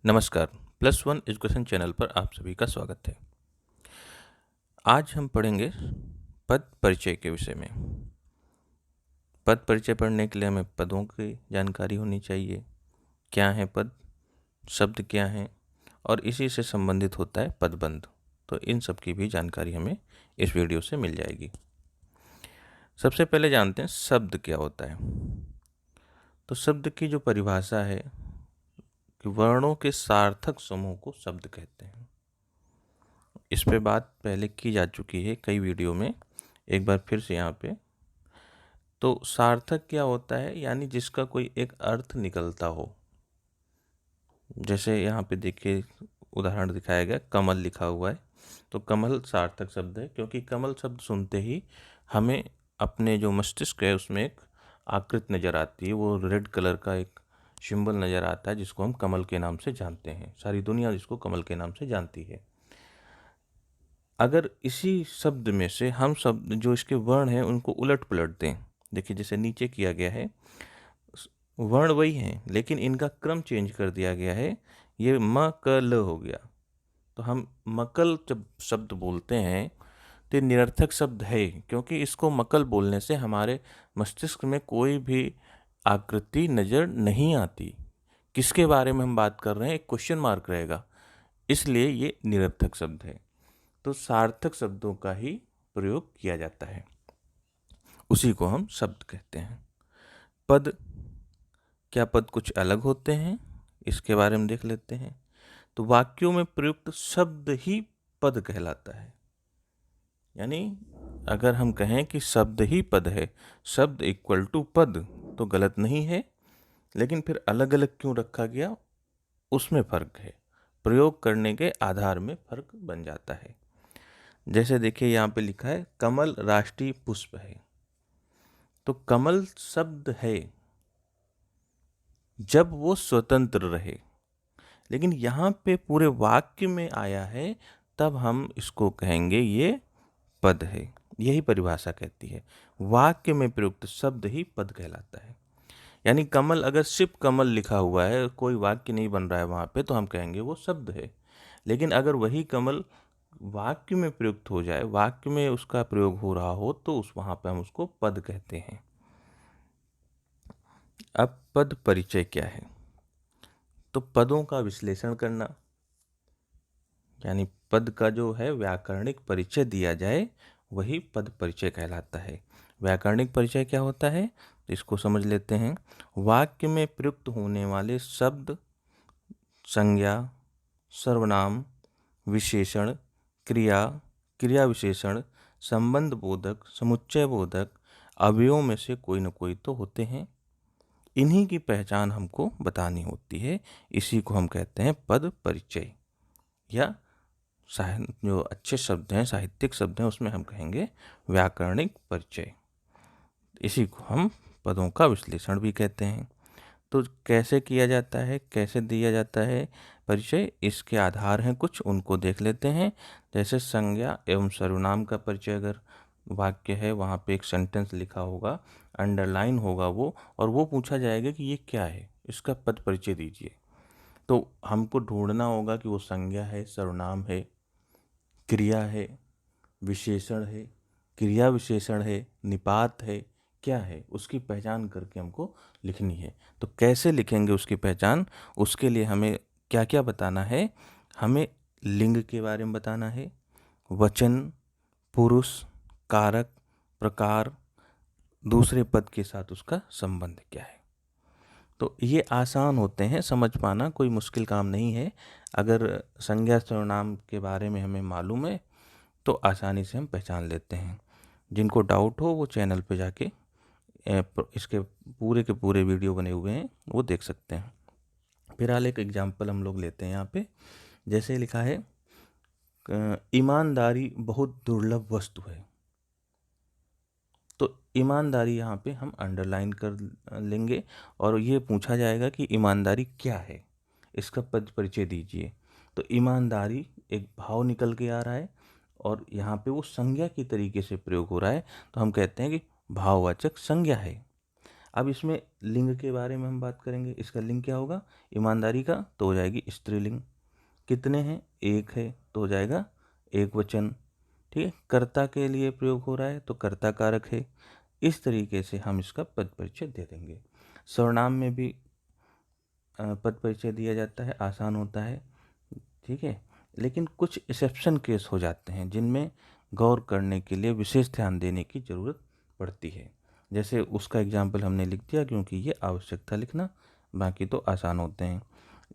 नमस्कार। Plus one education channel पर आप सभी का स्वागत है। आज हम पढ़ेंगे पद परिचय के विषय में। पद परिचय पढ़ने के लिए हमें पदों की जानकारी होनी चाहिए। क्या है पद, शब्द क्या है, और इसी से संबंधित होता है पदबंध। तो इन सब की भी जानकारी हमें इस वीडियो से मिल जाएगी। सबसे पहले जानते हैं शब्द क्या होता है। तो शब्द की जो परिभाषा है कि वर्णों के सार्थक समूह को शब्द कहते हैं। इस पे बात पहले की जा चुकी है कई वीडियो में, एक बार फिर से यहाँ पे। तो सार्थक क्या होता है, यानी जिसका कोई एक अर्थ निकलता हो। जैसे यहाँ पे देखिए उदाहरण दिखाया गया, कमल लिखा हुआ है। तो कमल सार्थक शब्द है, क्योंकि कमल शब्द सुनते ही हमें अपने जो मस्तिष्क है उसमें एक आकृति नज़र आती है। वो रेड कलर का एक सिंबल नज़र आता है, जिसको हम कमल के नाम से जानते हैं। सारी दुनिया जिसको कमल के नाम से जानती है। अगर इसी शब्द में से हम शब्द जो इसके वर्ण हैं उनको उलट पलट दें, देखिए जैसे नीचे किया गया है, वर्ण वही हैं लेकिन इनका क्रम चेंज कर दिया गया है। ये म क ल हो गया। तो हम मकल जब शब्द बोलते हैं तो ये निरर्थक शब्द है, क्योंकि इसको मकल बोलने से हमारे मस्तिष्क में कोई भी आकृति नज़र नहीं आती। किसके बारे में हम बात कर रहे हैं, एक क्वेश्चन मार्क रहेगा, इसलिए ये निरर्थक शब्द है। तो सार्थक शब्दों का ही प्रयोग किया जाता है, उसी को हम शब्द कहते हैं। पद, क्या पद कुछ अलग होते हैं, इसके बारे में देख लेते हैं। तो वाक्यों में प्रयुक्त शब्द ही पद कहलाता है। यानी अगर हम कहें कि शब्द ही पद है, शब्द इक्वल टू पद, तो गलत नहीं है। लेकिन फिर अलग अलग क्यों रखा गया, उसमें फर्क है। प्रयोग करने के आधार में फर्क बन जाता है। जैसे देखिए यहाँ पे लिखा है कमल राष्ट्रीय पुष्प है। तो कमल शब्द है जब वो स्वतंत्र रहे, लेकिन यहाँ पे पूरे वाक्य में आया है तब हम इसको कहेंगे ये पद है। यही परिभाषा कहती है, वाक्य में प्रयुक्त शब्द ही पद कहलाता है। यानी कमल, अगर सिर्फ कमल लिखा हुआ है, कोई वाक्य नहीं बन रहा है वहाँ पे, तो हम कहेंगे वो शब्द है। लेकिन अगर वही कमल वाक्य में प्रयुक्त हो जाए, वाक्य में उसका प्रयोग हो रहा हो, तो उस वहाँ पे हम उसको पद कहते हैं। अब पद परिचय क्या है। तो पदों का विश्लेषण करना, यानी पद का जो है व्याकरणिक परिचय दिया जाए, वही पद परिचय कहलाता है। व्याकरणिक परिचय क्या होता है, तो इसको समझ लेते हैं। वाक्य में प्रयुक्त होने वाले शब्द, संज्ञा, सर्वनाम, विशेषण, क्रिया, क्रिया विशेषण, संबंध बोधक, समुच्चय बोधक, अवयवों में से कोई न कोई तो होते हैं। इन्हीं की पहचान हमको बतानी होती है। इसी को हम कहते हैं पद परिचय, या जो अच्छे शब्द हैं, साहित्यिक शब्द हैं, उसमें हम कहेंगे व्याकरणिक परिचय। इसी को हम पदों का विश्लेषण भी कहते हैं। तो कैसे किया जाता है, कैसे दिया जाता है परिचय, इसके आधार हैं कुछ, उनको देख लेते हैं। जैसे संज्ञा एवं सर्वनाम का परिचय, अगर वाक्य है वहाँ पे एक सेंटेंस लिखा होगा, अंडरलाइन होगा वो, और वो पूछा जाएगा कि ये क्या है, इसका पद परिचय दीजिए। तो हमको ढूंढना होगा कि वो संज्ञा है, सर्वनाम है, क्रिया है, विशेषण है, क्रिया विशेषण है, निपात है, क्या है, उसकी पहचान करके हमको लिखनी है। तो कैसे लिखेंगे उसकी पहचान, उसके लिए हमें क्या क्या बताना है। हमें लिंग के बारे में बताना है, वचन, पुरुष, कारक, प्रकार, दूसरे पद के साथ उसका संबंध क्या है। तो ये आसान होते हैं समझ पाना, कोई मुश्किल काम नहीं है। अगर संज्ञा सर्वनाम के बारे में हमें मालूम है तो आसानी से हम पहचान लेते हैं। जिनको डाउट हो वो चैनल पे जाके इसके पूरे के पूरे वीडियो बने हुए हैं, वो देख सकते हैं। फिलहाल एक एग्जाम्पल हम लोग लेते हैं यहाँ पे। जैसे लिखा है ईमानदारी बहुत दुर्लभ वस्तु है। तो ईमानदारी यहाँ पे हम अंडरलाइन कर लेंगे, और ये पूछा जाएगा कि ईमानदारी क्या है, इसका पद परिचय दीजिए। तो ईमानदारी एक भाव निकल के आ रहा है, और यहाँ पे वो संज्ञा की तरीके से प्रयोग हो रहा है, तो हम कहते हैं कि भाववाचक संज्ञा है। अब इसमें लिंग के बारे में हम बात करेंगे। इसका लिंग क्या होगा? ईमानदारी का तो हो जाएगी स्त्रीलिंग। कितने हैं? एक है तो हो जाएगा एक वचन। ठीक है, कर्ता के लिए प्रयोग हो रहा है तो कर्ता कारक है। इस तरीके से हम इसका पद परिचय दे देंगे। सर्वनाम में भी पद परिचय दिया जाता है, आसान होता है। ठीक है, लेकिन कुछ एक्सेप्शन केस हो जाते हैं जिनमें गौर करने के लिए विशेष ध्यान देने की ज़रूरत पड़ती है। जैसे उसका एग्जाम्पल हमने लिख दिया क्योंकि ये आवश्यक था लिखना, बाकी तो आसान होते हैं।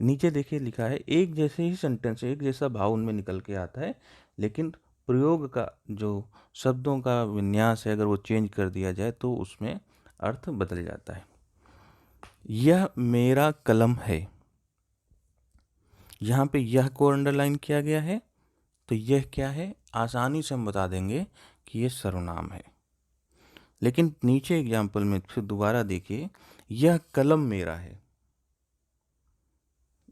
नीचे देखिए लिखा है, एक जैसे ही सेंटेंस, एक जैसा भाव उनमें निकल के आता है, लेकिन प्रयोग का जो शब्दों का विन्यास है अगर वो चेंज कर दिया जाए तो उसमें अर्थ बदल जाता है। यह मेरा कलम है, यहाँ पे यह को अंडरलाइन किया गया है, तो यह क्या है? आसानी से हम बता देंगे कि यह सर्वनाम है। लेकिन नीचे एग्जाम्पल में फिर दोबारा देखिए, यह कलम मेरा है।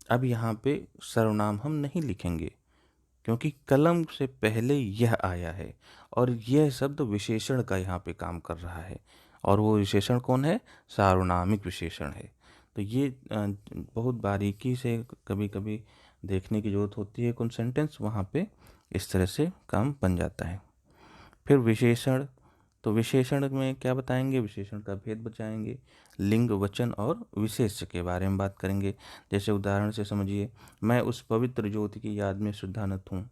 अब यहाँ पे सर्वनाम हम नहीं लिखेंगे क्योंकि कलम से पहले यह आया है और यह शब्द विशेषण का यहाँ पे काम कर रहा है, और वो विशेषण कौन है? सार्वनामिक विशेषण है। तो ये बहुत बारीकी से कभी कभी देखने की ज़रूरत होती है कुछ सेंटेंस, वहाँ पे इस तरह से काम बन जाता है। फिर विशेषण, तो विशेषण में क्या बताएंगे? विशेषण का भेद बचाएंगे, लिंग, वचन और विशेष्य के बारे में बात करेंगे। जैसे उदाहरण से समझिए, मैं उस पवित्र ज्योति की याद में शुद्धानत हूँ,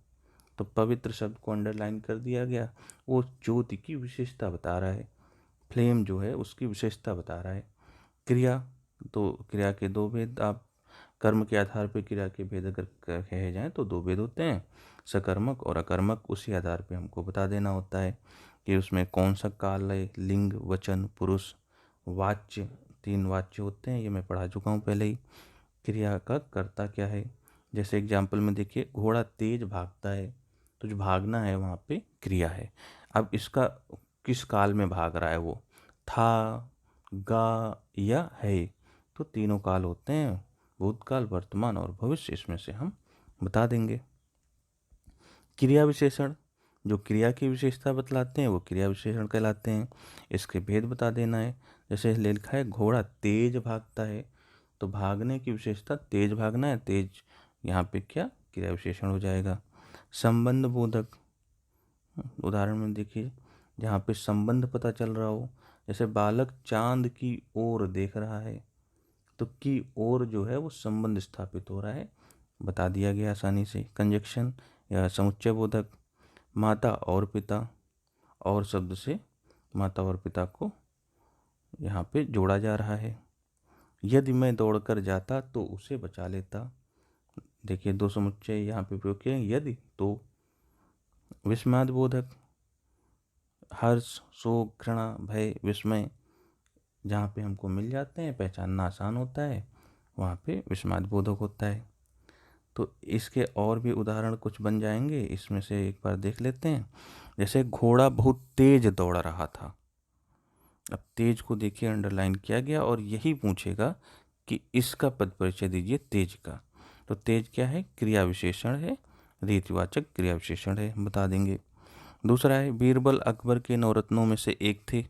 तो पवित्र शब्द को अंडरलाइन कर दिया गया, वो ज्योति की विशेषता बता रहा है, फ्लेम जो है उसकी विशेषता बता रहा है। क्रिया, तो क्रिया के दो भेद, आप कर्म के आधार पर क्रिया के भेद अगर कहे जाएँ तो दो भेद होते हैं, सकर्मक और अकर्मक। उसी आधार पे हमको बता देना होता है कि उसमें कौन सा काल है, लिंग, वचन, पुरुष, वाच्य, 3 वाच्य होते हैं, ये मैं पढ़ा चुका हूँ पहले ही। क्रिया का कर्ता क्या है? जैसे एग्जाम्पल में देखिए, घोड़ा तेज भागता है, तो जो भागना है वहाँ पे क्रिया है। अब इसका किस काल में भाग रहा है? वो था, गा या है, तो तीनों काल होते हैं, भूतकाल, वर्तमान और भविष्य, इसमें से हम बता देंगे। क्रिया विशेषण, जो क्रिया की विशेषता बतलाते हैं वो क्रिया विशेषण कहलाते हैं। इसके भेद बता देना है। जैसे लिखा है, घोड़ा तेज भागता है, तो भागने की विशेषता तेज भागना है, तेज यहाँ पे क्या? क्रिया विशेषण हो जाएगा। संबंध बोधक, उदाहरण में देखिए जहाँ पे संबंध पता चल रहा हो, जैसे बालक चांद की ओर देख रहा है, तो की ओर जो है वो संबंध स्थापित हो रहा है, बता दिया गया आसानी से। कंजक्शन या समुच्चय बोधक, माता और पिता, और शब्द से माता और पिता को यहाँ पे जोड़ा जा रहा है। यदि मैं दौड़कर जाता तो उसे बचा लेता, देखिए दो समुच्चय यहाँ पे प्रयोग किए, यदि तो। विस्माद बोधक, हर्ष, शोक, घृणा, भय, विस्मय जहाँ पे हमको मिल जाते हैं, पहचानना आसान होता है, वहाँ पे विस्माद बोधक होता है। तो इसके और भी उदाहरण कुछ बन जाएंगे, इसमें से एक बार देख लेते हैं। जैसे घोड़ा बहुत तेज दौड़ रहा था, अब तेज को देखिए अंडरलाइन किया गया और यही पूछेगा कि इसका पद परिचय दीजिए तेज का। तो तेज क्या है? क्रिया विशेषण है, रीतिवाचक क्रिया विशेषण है, बता देंगे। दूसरा है, बीरबल अकबर के नवरत्नों में से एक थे,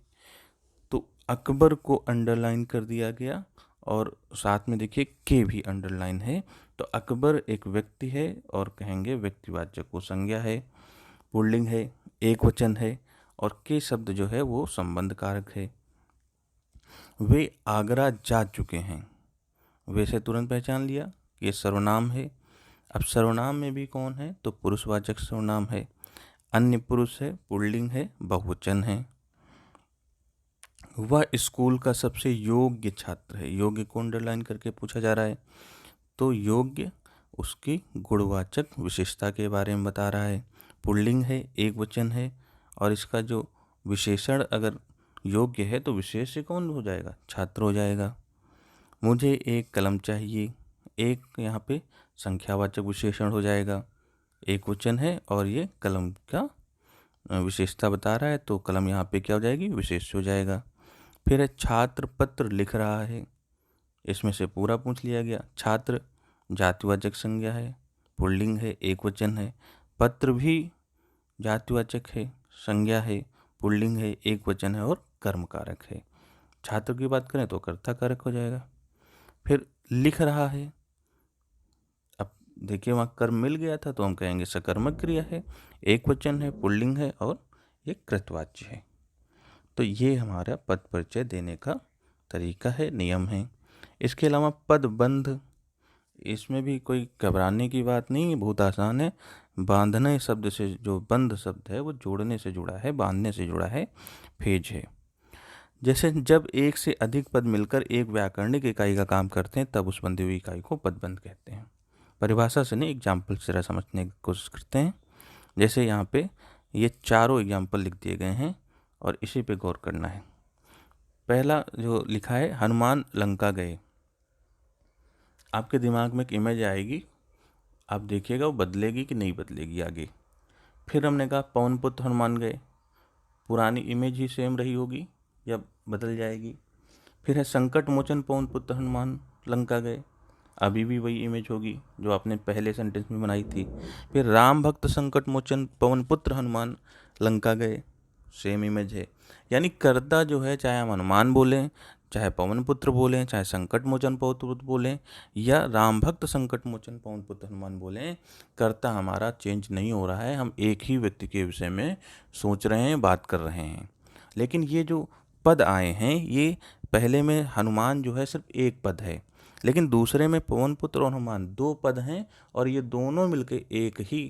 तो अकबर को अंडरलाइन कर दिया गया और साथ में देखिए के भी अंडरलाइन है, तो अकबर एक व्यक्ति है और कहेंगे व्यक्तिवाचक, वो संज्ञा है, पुल्लिंग है, एक वचन है, और के शब्द जो है वो संबंध कारक है। वे आगरा जा चुके हैं, वैसे तुरंत पहचान लिया कि ये सर्वनाम है। अब सर्वनाम में भी कौन है? तो पुरुषवाचक सर्वनाम है, अन्य पुरुष है, पुल्लिंग है, बहुवचन है। वह स्कूल का सबसे योग्य छात्र है, योग्य को अंडरलाइन करके पूछा जा रहा है, तो योग्य उसकी गुणवाचक विशेषता के बारे में बता रहा है, पुल्लिंग है, एक वचन है, और इसका जो विशेषण अगर योग्य है तो विशेष्य कौन हो जाएगा? छात्र हो जाएगा। मुझे एक कलम चाहिए, एक यहाँ पे संख्यावाचक विशेषण हो जाएगा, एक वचन है और ये कलम का विशेषता बता रहा है, तो कलम यहाँ पे क्या हो जाएगी? विशेष हो जाएगा। फिर है, छात्र पत्र लिख रहा है, इसमें से पूरा पूछ लिया गया। छात्र जातिवाचक संज्ञा है, पुल्लिंग है, एक वचन है, पत्र भी जातिवाचक है, संज्ञा है, पुल्लिंग है, एक वचन है और कर्म कारक है। छात्र की बात करें तो कर्ता कारक हो जाएगा। फिर लिख रहा है, अब देखिए वहाँ कर्म मिल गया था तो हम कहेंगे सकर्मक क्रिया है, एक वचन है, पुल्लिंग है और ये कृतवाच्य है। तो ये हमारा पद परिचय देने का तरीका है, नियम है। इसके अलावा पदबंध, इसमें भी कोई घबराने की बात नहीं है, बहुत आसान है। बांधने शब्द से, जो बंध शब्द है वो जोड़ने से जुड़ा है, बांधने से जुड़ा है, फेज है। जैसे जब एक से अधिक पद मिलकर एक व्याकरणिक इकाई का काम करते हैं तब उस बंधी हुई इकाई को पदबंध कहते हैं। परिभाषा से नहीं, एग्जाम्पल से जरा समझने की कोशिश करते हैं। जैसे यहाँ पे ये चारों एग्जाम्पल लिख दिए गए हैं और इसी पे गौर करना है। पहला जो लिखा है, हनुमान लंका गए, आपके दिमाग में एक इमेज आएगी, आप देखिएगा वो बदलेगी कि नहीं बदलेगी आगे। फिर हमने कहा पवन पुत्र हनुमान गए, पुरानी इमेज ही सेम रही होगी या बदल जाएगी। फिर है संकट मोचन पवन पुत्र हनुमान लंका गए, अभी भी वही इमेज होगी जो आपने पहले सेंटेंस में बनाई थी। फिर राम भक्त संकट मोचन पवन पुत्र हनुमान लंका गए, सेम इमेज है। यानी कर्ता जो है, चाहे हम हनुमान बोलें, चाहे पवन पुत्र बोलें, चाहे संकट मोचन पवन पुत्र बोलें या राम भक्त संकट मोचन पवन पुत्र हनुमान बोलें, कर्ता हमारा चेंज नहीं हो रहा है। हम एक ही व्यक्ति के विषय में सोच रहे हैं, बात कर रहे हैं। लेकिन ये जो पद आए हैं, ये पहले में हनुमान जो है सिर्फ एक पद है, लेकिन दूसरे में पवन पुत्र और हनुमान दो पद हैं और ये दोनों मिलकर एक ही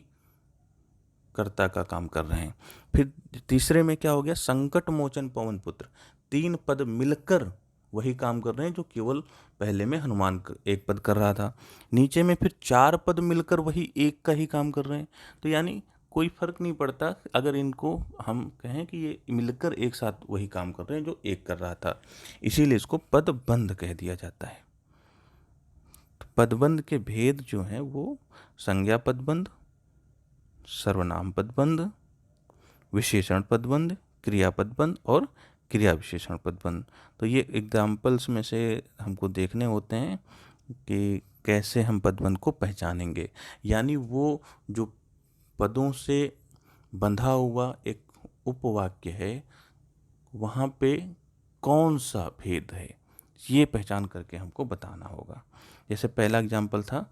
कर्ता का काम कर रहे हैं। फिर तीसरे में क्या हो गया, संकट मोचन पवन पुत्र, तीन पद मिलकर वही काम कर रहे हैं जो केवल पहले में हनुमान एक पद कर रहा था। नीचे में फिर चार पद मिलकर वही एक का ही काम कर रहे हैं। तो यानी कोई फर्क नहीं पड़ता अगर इनको हम कहें कि ये मिलकर एक साथ वही काम कर रहे हैं जो एक कर रहा था, इसीलिए इसको पदबंध कह दिया जाता है। तो पदबंध के भेद जो हैं वो संज्ञा पदबंध, सर्वनाम पदबंध, विशेषण पदबंध, क्रिया पदबंध और क्रिया विशेषण पदबंध। तो ये एग्जाम्पल्स में से हमको देखने होते हैं कि कैसे हम पदबंध को पहचानेंगे। यानी वो जो पदों से बंधा हुआ एक उपवाक्य है, वहाँ पे कौन सा भेद है, ये पहचान करके हमको बताना होगा। जैसे पहला एग्जाम्पल था,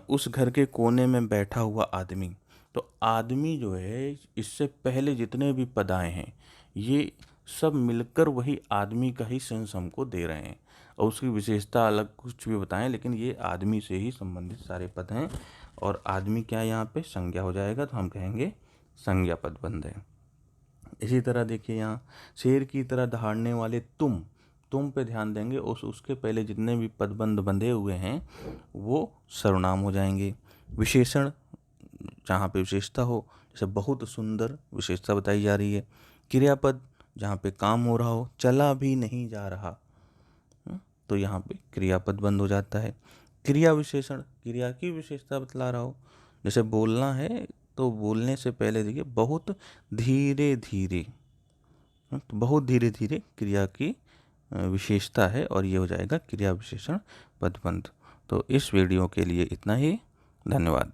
उस घर के कोने में बैठा हुआ आदमी। तो आदमी जो है, इससे पहले जितने भी पद आए हैं ये सब मिलकर वही आदमी का ही सेंस हमको दे रहे हैं, और उसकी विशेषता अलग कुछ भी बताएं, लेकिन ये आदमी से ही संबंधित सारे पद हैं। और आदमी क्या यहाँ पे संज्ञा हो जाएगा, तो हम कहेंगे संज्ञा पदबंध है। इसी तरह देखिए यहाँ, शेर की तरह दहाड़ने वाले तुम पे ध्यान देंगे, उसके पहले जितने भी पदबंध बंधे हुए हैं वो सर्वनाम हो जाएंगे। विशेषण जहाँ पे विशेषता हो, जैसे बहुत सुंदर, विशेषता बताई जा रही है। क्रियापद जहाँ पे काम हो रहा हो, चला भी नहीं जा रहा, तो यहाँ पे क्रियापद बंद हो जाता है। क्रिया विशेषण क्रिया की विशेषता बतला रहा हो, जैसे बोलना है तो बोलने से पहले देखिए बहुत धीरे धीरे, तो बहुत धीरे धीरे क्रिया की विशेषता है और ये हो जाएगा क्रिया विशेषण पदबंध। तो इस वीडियो के लिए इतना ही, धन्यवाद।